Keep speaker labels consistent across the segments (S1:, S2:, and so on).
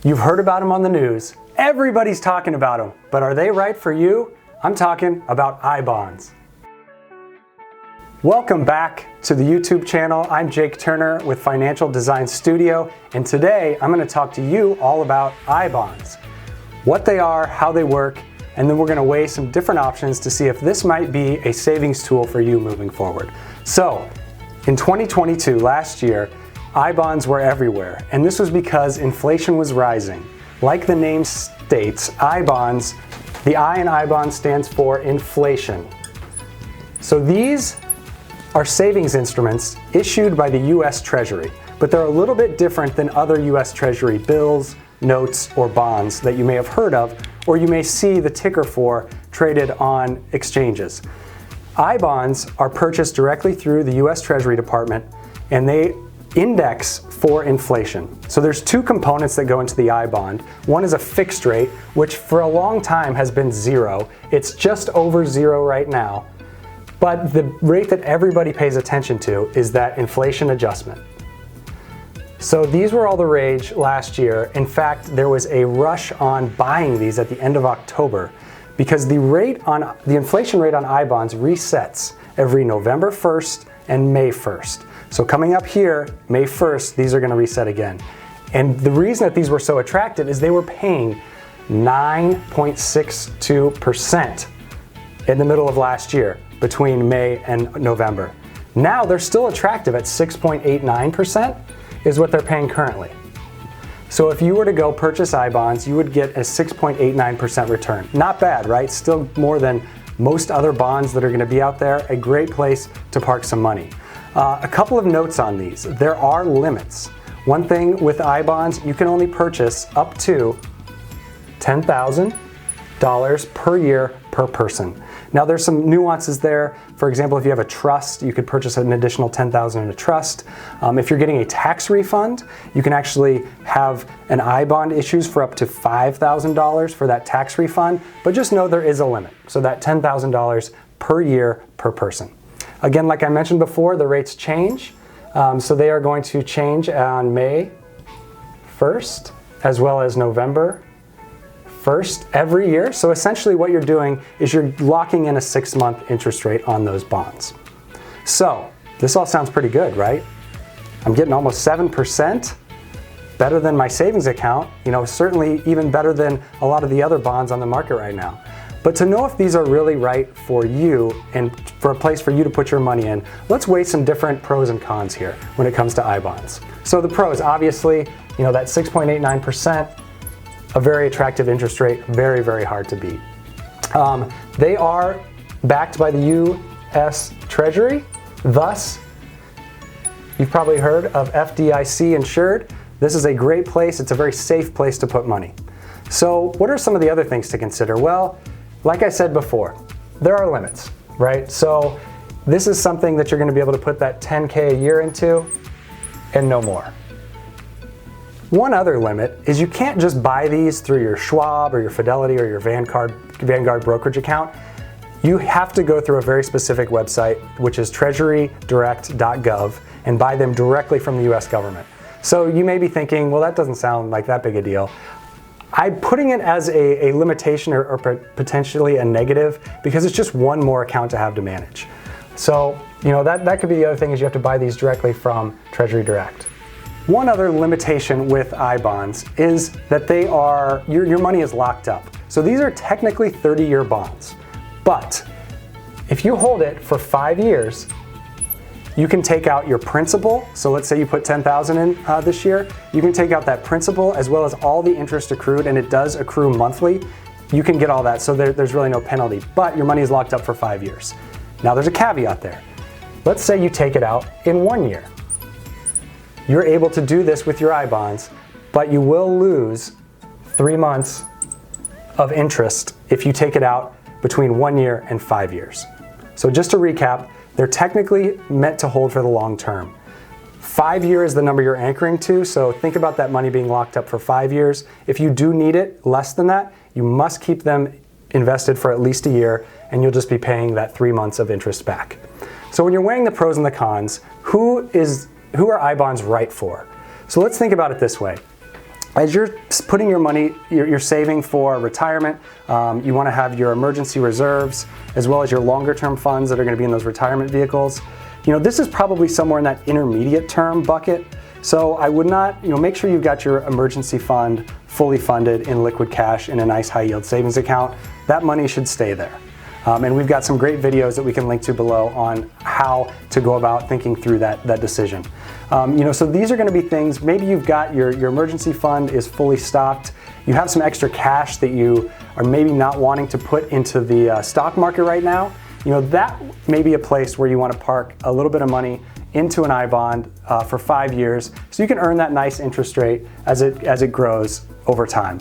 S1: You've heard about them on the news. Everybody's talking about them, but are they right for you? I'm talking about I-bonds. Welcome back to the YouTube channel. I'm Jake Turner with Financial Design Studio, and today I'm going to talk to you all about I-bonds, what they are, how they work, and then we're going to weigh some different options to see if this might be a savings tool for you moving forward. So, in 2022, last year, I-bonds were everywhere, and this was because inflation was rising. Like the name states, I-bonds, the I in I-bonds stands for inflation. So these are savings instruments issued by the US Treasury, but they're a little bit different than other US Treasury bills, notes, or bonds that you may have heard of, or you may see the ticker for traded on exchanges. I-bonds are purchased directly through the US Treasury Department, and they index for inflation. So there's two components that go into the I-bond. One is a fixed rate, which for a long time has been zero. It's just over zero right now. But the rate that everybody pays attention to is that inflation adjustment. So these were all the rage last year. In fact, there was a rush on buying these at the end of October because the inflation rate on I-bonds resets every November 1st and May 1st. So coming up here, May 1st, these are going to reset again. And the reason that these were so attractive is they were paying 9.62% in the middle of last year between May and November. Now they're still attractive at 6.89% is what they're paying currently. So if you were to go purchase I-bonds, you would get a 6.89% return. Not bad, right? Still more than most other bonds that are going to be out there. A great place to park some money. A couple of notes on these. There are limits. One thing with I-bonds, you can only purchase up to $10,000 per year per person. Now there's some nuances there. For example, if you have a trust, you could purchase an additional $10,000 in a trust. If you're getting a tax refund, you can actually have an I-bond issues for up to $5,000 for that tax refund, but just know there is a limit. So that $10,000 per year per person. Again, like I mentioned before, the rates change. So they are going to change on May 1st as well as November 1st every year. So essentially what you're doing is you're locking in a 6-month interest rate on those bonds. So this all sounds pretty good, right? I'm getting almost 7%, better than my savings account, certainly even better than a lot of the other bonds on the market right now. But to know if these are really right for you and for a place for you to put your money in, let's weigh some different pros and cons here when it comes to I-bonds. So the pros, obviously, that 6.89%, a very attractive interest rate, very, very hard to beat. They are backed by the US Treasury, thus, you've probably heard of FDIC insured. This is a great place, it's a very safe place to put money. So what are some of the other things to consider? Well, like I said before, there are limits, right? So this is something that you're going to be able to put that $10K a year into and no more. One other limit is you can't just buy these through your Schwab or your Fidelity or your Vanguard brokerage account. You have to go through a very specific website, which is treasurydirect.gov, and buy them directly from the US government. So you may be thinking, well, that doesn't sound like that big a deal. I'm putting it as a limitation or potentially a negative because it's just one more account to have to manage. So, that could be the other thing is you have to buy these directly from Treasury Direct. One other limitation with I-bonds is that your money is locked up. So these are technically 30-year bonds, but if you hold it for 5 years, you can take out your principal. So let's say you put $10,000 in this year, you can take out that principal as well as all the interest accrued, and it does accrue monthly. You can get all that, so there's really no penalty, but your money is locked up for 5 years. Now there's a caveat there. Let's say you take it out in 1 year. You're able to do this with your I-bonds, but you will lose 3 months of interest if you take it out between 1 year and 5 years. So just to recap, they're technically meant to hold for the long term. 5 years is the number you're anchoring to, so think about that money being locked up for 5 years. If you do need it less than that, you must keep them invested for at least a year, and you'll just be paying that 3 months of interest back. So when you're weighing the pros and the cons, who are I-bonds right for? So let's think about it this way. As you're putting your money, you're saving for retirement, you want to have your emergency reserves as well as your longer term funds that are going to be in those retirement vehicles. This is probably somewhere in that intermediate term bucket. So I would not, make sure you've got your emergency fund fully funded in liquid cash in a nice high yield savings account. That money should stay there. And we've got some great videos that we can link to below on how to go about thinking through that decision. So these are going to be things, maybe you've got your emergency fund is fully stocked, you have some extra cash that you are maybe not wanting to put into the stock market right now. That may be a place where you want to park a little bit of money into an I bond for 5 years so you can earn that nice interest rate as it grows over time.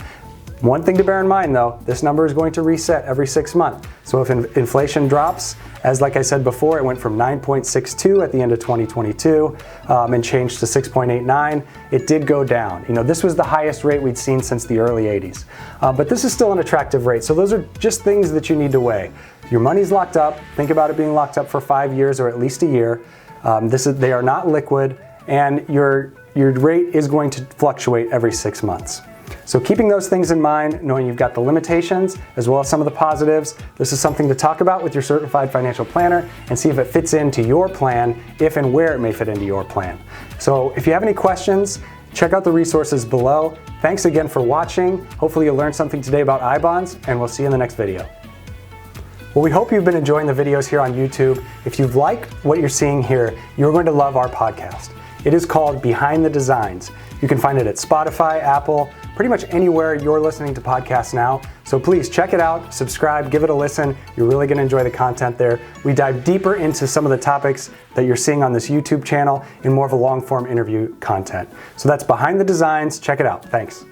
S1: One thing to bear in mind though, this number is going to reset every 6 months. So if inflation drops, as like I said before, it went from 9.62 at the end of 2022 and changed to 6.89, it did go down. This was the highest rate we'd seen since the early 80s. But this is still an attractive rate. So those are just things that you need to weigh. Your money's locked up, think about it being locked up for 5 years or at least a year. They are not liquid, and your rate is going to fluctuate every 6 months. So keeping those things in mind, knowing you've got the limitations as well as some of the positives, this is something to talk about with your certified financial planner and see if it fits into your plan, if and where it may fit into your plan. So if you have any questions, check out the resources below. Thanks again for watching. Hopefully you learned something today about I bonds, and we'll see you in the next video. Well, we hope you've been enjoying the videos here on YouTube. If you've liked what you're seeing here, you're going to love our podcast. It is called Behind the Designs. You can find it at Spotify, Apple, pretty much anywhere you're listening to podcasts now. So please check it out, subscribe, give it a listen. You're really going to enjoy the content there. We dive deeper into some of the topics that you're seeing on this YouTube channel in more of a long form interview content. So that's Behind the Designs. Check it out. Thanks.